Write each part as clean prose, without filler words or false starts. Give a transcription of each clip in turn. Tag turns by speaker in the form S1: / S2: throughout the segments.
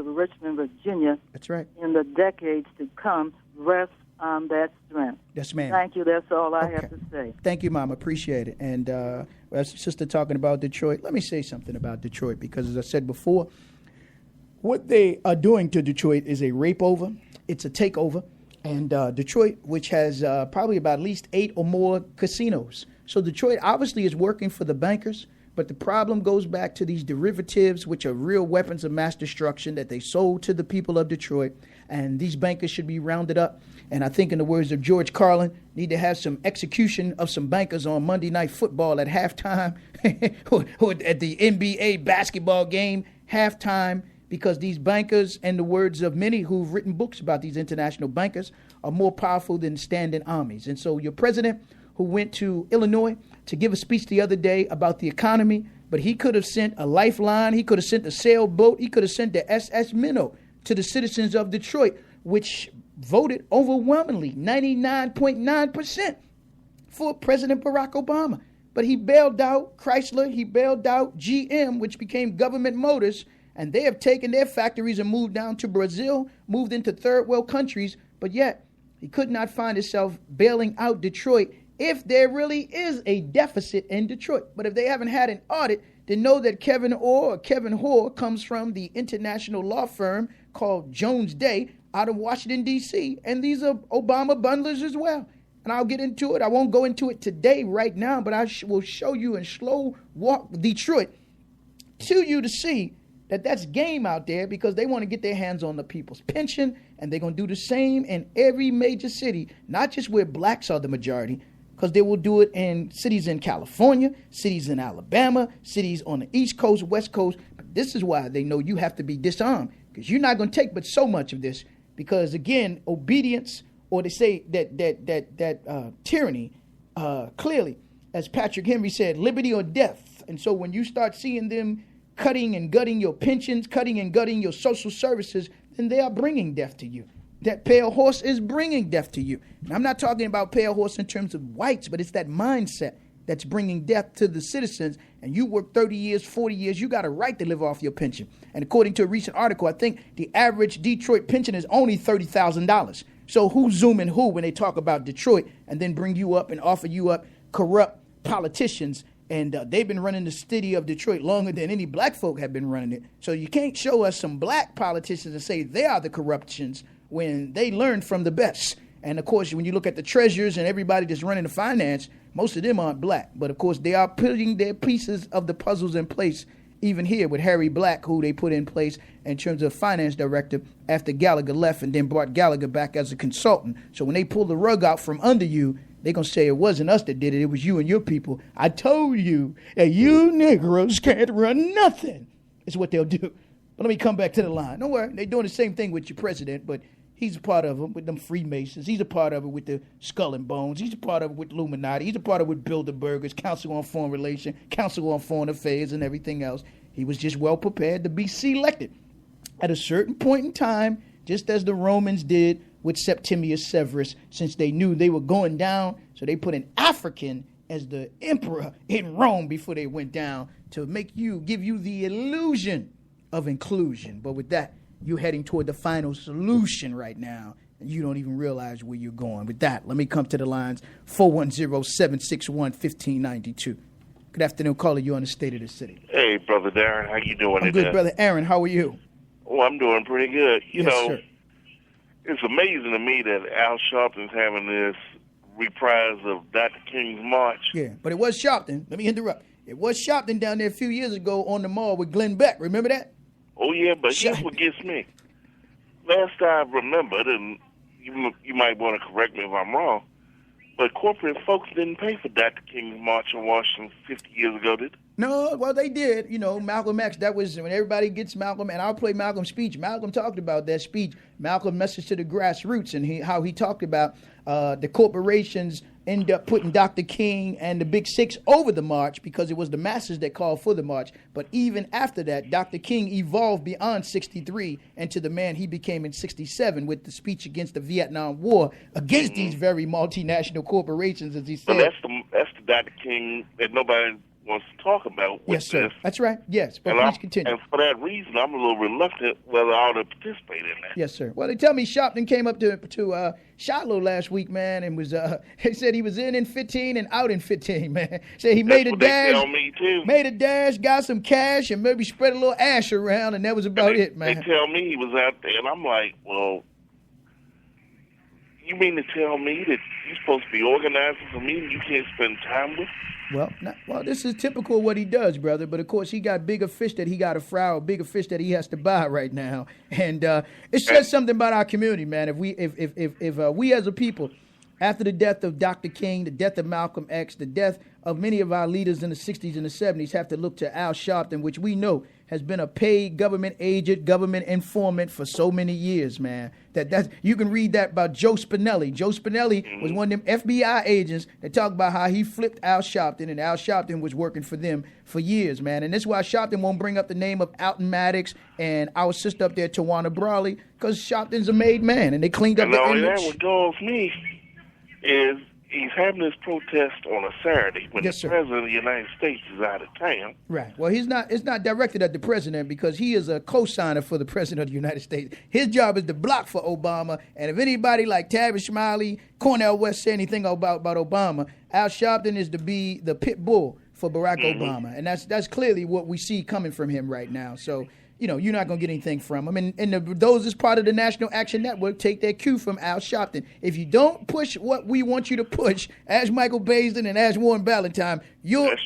S1: of Richmond, Virginia.
S2: That's right.
S1: In the decades to come, rest on that strength.
S2: Yes, ma'am.
S1: Thank you. That's all I have to say.
S2: Thank you, Mom. Appreciate it. And as sister talking about Detroit, let me say something about Detroit because, as I said before, what they are doing to Detroit is a rape over. It's a takeover. And Detroit, which has probably about at least 8 or more casinos. So Detroit obviously is working for the bankers, but the problem goes back to these derivatives, which are real weapons of mass destruction that they sold to the people of Detroit. And these bankers should be rounded up. And I think, in the words of George Carlin, need to have some execution of some bankers on Monday Night Football at halftime or at the NBA basketball game halftime, because these bankers, and the words of many who've written books about these international bankers, are more powerful than standing armies. And so your president, who went to Illinois to give a speech the other day about the economy, but he could have sent a lifeline, he could have sent a sailboat, he could have sent the SS Minnow to the citizens of Detroit, which voted overwhelmingly, 99.9%, for President Barack Obama. But he bailed out Chrysler, he bailed out GM, which became Government Motors, and they have taken their factories and moved down to Brazil, moved into third world countries, but yet he could not find himself bailing out Detroit if there really is a deficit in Detroit. But if they haven't had an audit, then know that Kevin Hoare comes from the international law firm called Jones Day out of Washington, D.C., and these are Obama bundlers as well. And I'll get into it. I won't go into it today right now, but I will show you and slow walk Detroit to you to see that that's game out there, because they want to get their hands on the people's pension, and they're going to do the same in every major city, not just where blacks are the majority, because they will do it in cities in California, cities in Alabama, cities on the East Coast, West Coast. But this is why they know you have to be disarmed, because you're not going to take but so much of this, because, again, obedience, or they say that tyranny, clearly, as Patrick Henry said, liberty or death. And so when you start seeing them cutting and gutting your pensions, cutting and gutting your social services, then they are bringing death to you. That pale horse is bringing death to you. And I'm not talking about pale horse in terms of whites, but it's that mindset that's bringing death to the citizens. And you work 30 years, 40 years, you got a right to live off your pension. And according to a recent article, I think the average Detroit pension is only $30,000. So who's zooming who when they talk about Detroit and then bring you up and offer you up corrupt politicians? And they've been running the city of Detroit longer than any black folk have been running it. So you can't show us some black politicians and say they are the corruptions when they learned from the best. And, of course, when you look at the treasurers and everybody that's running the finance, most of them aren't black. But, of course, they are putting their pieces of the puzzles in place, even here with Harry Black, who they put in place in terms of finance director after Gallagher left, and then brought Gallagher back as a consultant. So when they pull the rug out from under you, they're going to say it wasn't us that did it. It was you and your people. I told you that you Negroes can't run nothing. Is what they'll do. But let me come back to the line. Don't worry. They're doing the same thing with your president, but he's a part of them with them Freemasons. He's a part of it with the Skull and Bones. He's a part of it with Illuminati. He's a part of it with Bilderbergers, Council on Foreign Relations, Council on Foreign Affairs, and everything else. He was just well prepared to be selected at a certain point in time, just as the Romans did with Septimius Severus, since they knew they were going down. So they put an African as the emperor in Rome before they went down to give you the illusion of inclusion. But with that, you're heading toward the final solution right now, and you don't even realize where you're going. With that, let me come to the lines, 410-761-1592. Good afternoon, caller. You're on the State of the City.
S3: Hey, Brother Darren. How you doing
S2: today? I'm good, Brother Aaron. How are you?
S3: Oh, I'm doing pretty good.
S2: Yes, sir.
S3: It's amazing to me that Al Sharpton's having this reprise of Dr. King's March.
S2: Yeah, but it was Sharpton. Let me interrupt. It was Sharpton down there a few years ago on the mall with Glenn Beck. Remember that?
S3: Oh, yeah, but here's what gets me. Last I remembered, and you might want to correct me if I'm wrong, but corporate folks didn't pay for Dr. King's March in Washington 50 years ago, did they?
S2: No, well, they did. You know, Malcolm X, that was when everybody gets Malcolm, and I'll play Malcolm's speech. Malcolm talked about that speech, Malcolm's message to the grassroots, and how he talked about the corporations end up putting Dr. King and the Big Six over the march because it was the masses that called for the march. But even after that, Dr. King evolved beyond 63 into the man he became in 67 with the speech against the Vietnam War, against these very multinational corporations, as he said.
S3: But that's the Dr. King that nobody wants to talk about with
S2: Yes, sir.
S3: this.
S2: That's right. Yes, but please continue.
S3: And for that reason, I'm a little reluctant whether I ought to participate in that.
S2: Yes, sir. Well, they tell me Sharpton came up to Shiloh last week, man, and was he said he was in 15 and out in 15, man. Said he made a dash.
S3: They tell me too.
S2: Made a dash, got some cash, and maybe spread a little ash around, and that was about it, man.
S3: They tell me he was out there, and I'm like, well, you mean to tell me that you're supposed to be organizing for me and you can't spend time with?
S2: Well, this is typical of what he does, brother. But of course, he got bigger fish that he got to fry, or bigger fish that he has to buy right now. And it says something about our community, man. If we as a people, after the death of Dr. King, the death of Malcolm X, the death of many of our leaders in the 60s and the 70s, have to look to Al Sharpton, which we know has been a paid government agent, government informant for so many years, man. That you can read that about Joe Spinelli. Joe Spinelli was one of them FBI agents that talked about how he flipped Al Sharpton, and Al Sharpton was working for them for years, man. And that's why Sharpton won't bring up the name of Alton Maddox and our sister up there, Tawana Brawley, because Sharpton's a made man, and they cleaned up the image.
S3: And what galls me is he's having this protest on a Saturday when the President of the United States is out of town.
S2: Right. Well, it's not directed at the President because he is a co-signer for the President of the United States. His job is to block for Obama. And if anybody like Tavis Smiley, Cornel West say anything about Obama, Al Sharpton is to be the pit bull for Barack Obama. And that's clearly what we see coming from him right now. So, you know, you're not going to get anything from him. And those as part of the National Action Network take their cue from Al Sharpton. If you don't push what we want you to push, as Michael Baisden and as Warren Ballentine, your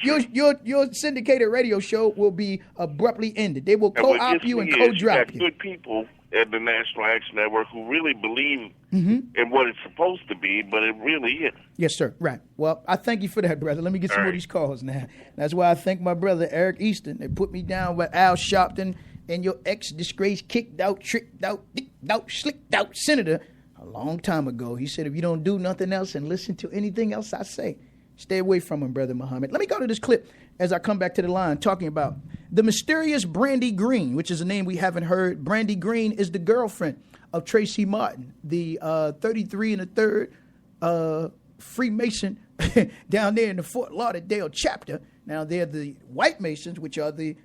S2: syndicated radio show will be abruptly ended. They will co-opt you and co-drop you.
S3: Good people at the National Action Network who really believe in what it's supposed to be, but it really isn't.
S2: Yes, sir. Right. Well, I thank you for that, brother. Let me get some more of these calls now. That's why I thank my brother, Eric Easton. They put me down with Al Sharpton and your ex-disgraced, kicked out, tricked out, dicked out, slicked out senator a long time ago. He said, if you don't do nothing else and listen to anything else I say, stay away from him, Brother Muhammad. Let me go to this clip as I come back to the line talking about the mysterious Brandy Green, which is a name we haven't heard. Brandy Green is the girlfriend of Tracy Martin, the 33 and a third Freemason down there in the Fort Lauderdale chapter. Now, they're the white Masons, which are the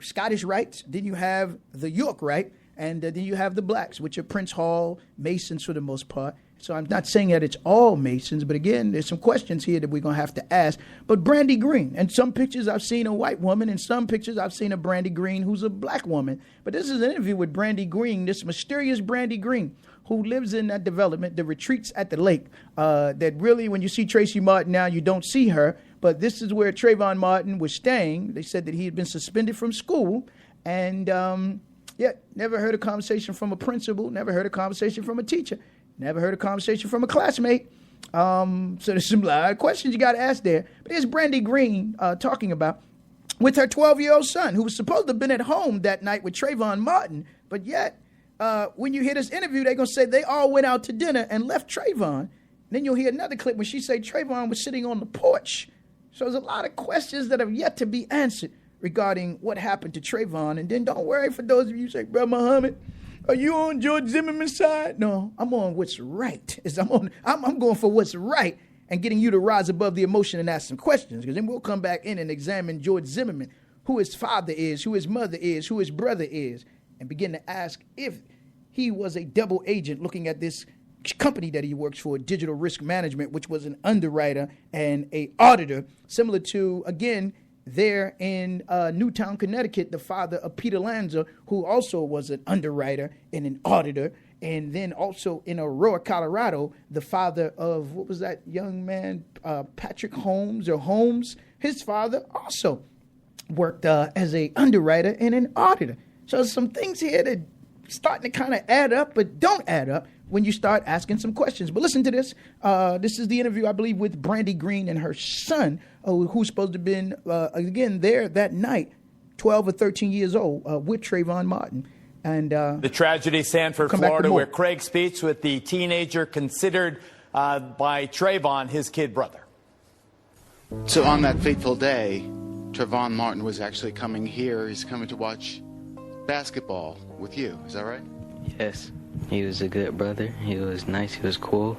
S2: Scottish Rites. Then you have the York Rite, and then you have the blacks, which are Prince Hall Masons for the most part. So I'm not saying that it's all Masons, but again, there's some questions here that we're going to have to ask. But Brandy Green, and some pictures I've seen a white woman, and some pictures I've seen a Brandy Green who's a black woman. But this is an interview with Brandy Green, this mysterious Brandy Green, who lives in that development, the retreats at the lake, that really, when you see Tracy Martin now, you don't see her. But this is where Trayvon Martin was staying. They said that he had been suspended from school. And, never heard a conversation from a principal, never heard a conversation from a teacher, never heard a conversation from a classmate. So there's some live questions you got to ask there. But here's Brandy Green talking about with her 12-year-old son, who was supposed to have been at home that night with Trayvon Martin. But yet, when you hear this interview, they're going to say they all went out to dinner and left Trayvon. Then you'll hear another clip when she say Trayvon was sitting on the porch. So there's a lot of questions that have yet to be answered regarding what happened to Trayvon. And then don't worry, for those of you who say, Brother Muhammad, are you on George Zimmerman's side? No, I'm on what's right. I'm going for what's right and getting you to rise above the emotion and ask some questions. Because then we'll come back in and examine George Zimmerman, who his father is, who his mother is, who his brother is, and begin to ask if he was a double agent looking at this company that he works for, Digital Risk Management, which was an underwriter and a auditor, similar to, again, there in Newtown, Connecticut, the father of Peter Lanza, who also was an underwriter and an auditor, and then also in Aurora, Colorado, the father of, what was that young man, Patrick Holmes or Holmes, his father also worked as a underwriter and an auditor. So some things here that starting to kind of add up, but don't add up when you start asking some questions. But listen to this. This is the interview, I believe, with Brandy Green and her son, who's supposed to have been, again, there that night, 12 or 13 years old, with Trayvon Martin. And
S4: the tragedy, Sanford, Florida, where Craig speaks with the teenager considered by Trayvon his kid brother.
S5: So on that fateful day, Trayvon Martin was actually coming here. He's coming to watch basketball with you. Is that right?
S6: Yes. He was a good brother. He was nice. He was cool.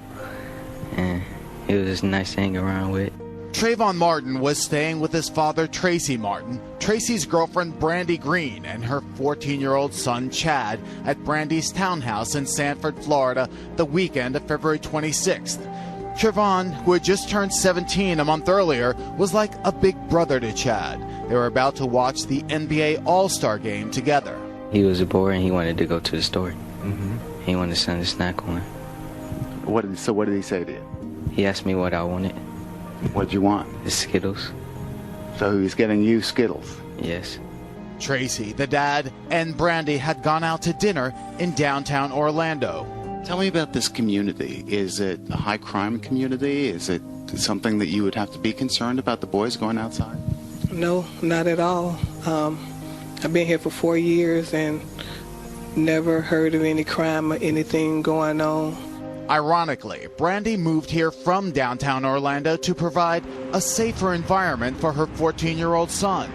S6: And he was nice to hang around with.
S5: Trayvon Martin was staying with his father, Tracy Martin, Tracy's girlfriend, Brandy Green, and her 14-year-old son, Chad, at Brandy's townhouse in Sanford, Florida, the weekend of February 26th. Trayvon, who had just turned 17 a month earlier, was like a big brother to Chad. They were about to watch the NBA All-Star game together.
S6: He was bored and he wanted to go to the store. He wanted something to snack on.
S5: What did he say to you?
S6: He asked me what I wanted.
S5: What'd you want?
S6: The Skittles.
S5: So he was getting you Skittles?
S6: Yes.
S5: Tracy, the dad, and Brandy had gone out to dinner in downtown Orlando. Tell me about this community. Is it a high crime community? Is it something that you would have to be concerned about the boys going outside?
S7: No, not at all. I've been here for 4 years and never heard of any crime or anything going on.
S5: Ironically, Brandy moved here from downtown Orlando to provide a safer environment for her 14-year-old son.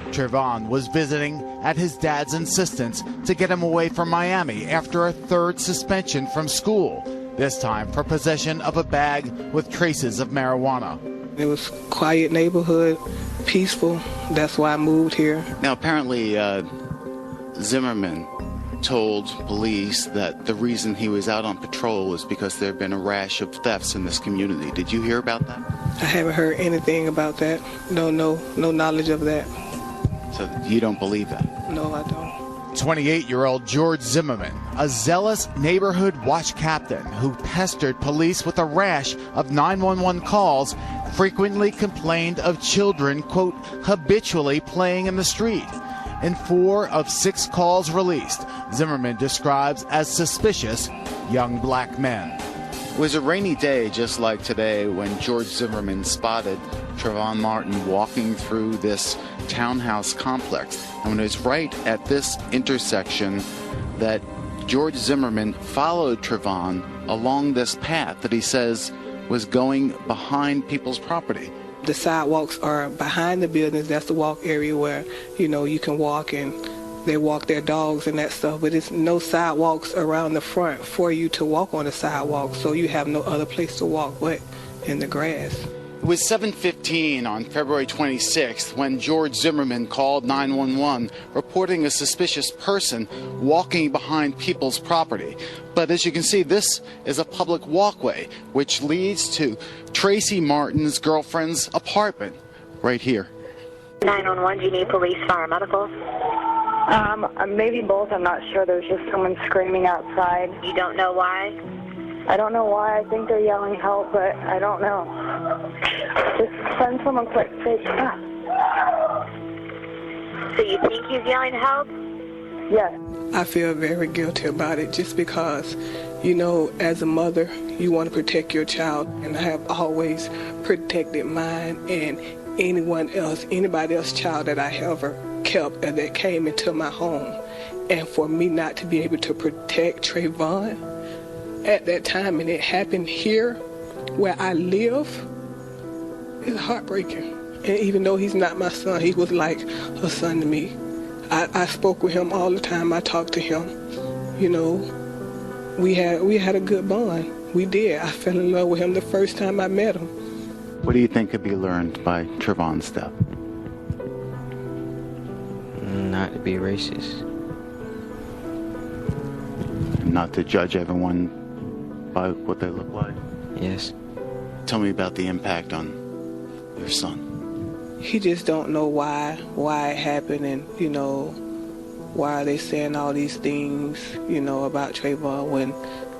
S5: Trayvon was visiting at his dad's insistence to get him away from Miami after a third suspension from school, this time for possession of a bag with traces of marijuana.
S7: It was a quiet neighborhood, peaceful. That's why I moved here.
S5: Now, apparently, Zimmerman told police that the reason he was out on patrol was because there had been a rash of thefts in this community. Did you hear about that?
S7: I haven't heard anything about that. No knowledge of that.
S5: So you don't believe that?
S7: No, I don't.
S5: 28-year-old George Zimmerman, a zealous neighborhood watch captain who pestered police with a rash of 911 calls, frequently complained of children, quote, habitually playing in the street. In 4 of 6 calls released, Zimmerman describes as suspicious young black men. It was a rainy day just like today when George Zimmerman spotted Trayvon Martin walking through this townhouse complex. And it was right at this intersection that George Zimmerman followed Trayvon along this path that he says was going behind people's property.
S7: The sidewalks are behind the buildings. That's the walk area where, you can walk and they walk their dogs and that stuff. But there's no sidewalks around the front for you to walk on the sidewalk. So you have no other place to walk but in the grass.
S5: It was 7:15 on February 26th when George Zimmerman called 911 reporting a suspicious person walking behind people's property. But as you can see, this is a public walkway which leads to Tracy Martin's girlfriend's apartment right here.
S8: 911, do you need police, fire, medical?
S9: Maybe both. I'm not sure. There's just someone screaming outside.
S8: You don't know why?
S9: I don't know why. I think they're yelling help, but I don't know. Just send someone quick. Say,
S8: So you think he's yelling help?
S9: Yes.
S7: I feel very guilty about it just because, as a mother, you want to protect your child. And I have always protected mine and anybody else's child that I ever kept and that came into my home. And for me not to be able to protect Trayvon at that time, and it happened here where I live, it's heartbreaking. And even though he's not my son, he was like a son to me. I spoke with him all the time. I talked to him. We had a good bond. We did. I fell in love with him the first time I met him.
S5: What do you think could be learned by Trayvon's death?
S6: Not to be racist.
S5: Not to judge everyone by what they look like?
S6: Yes.
S5: Tell me about the impact on your son.
S7: He just don't know why it happened, and why are they saying all these things about Trayvon when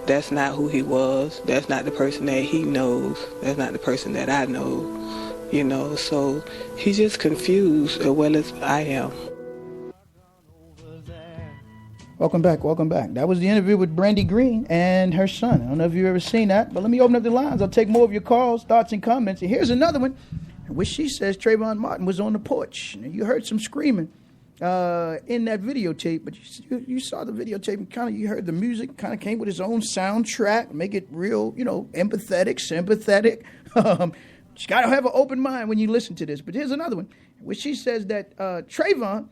S7: that's not who he was. That's not the person that he knows. That's not the person that I know. So he's just confused as well as I am.
S2: Welcome back. That was the interview with Brandy Green and her son. I don't know if you've ever seen that, but let me open up the lines. I'll take more of your calls, thoughts, and comments. And here's another one, in which she says Trayvon Martin was on the porch. Now, you heard some screaming in that videotape, but you saw the videotape and you heard the music kind of came with its own soundtrack, make it real, empathetic, sympathetic. You got to have an open mind when you listen to this. But here's another one, in which she says that Trayvon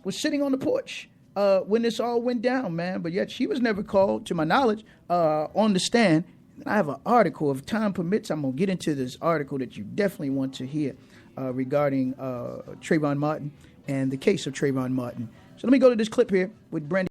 S2: was sitting on the porch when this all went down, man. But yet she was never called, to my knowledge, on the stand. I have an article. If time permits, I'm going to get into this article that you definitely want to hear regarding Trayvon Martin and the case of Trayvon Martin. So let me go to this clip here with Brenda.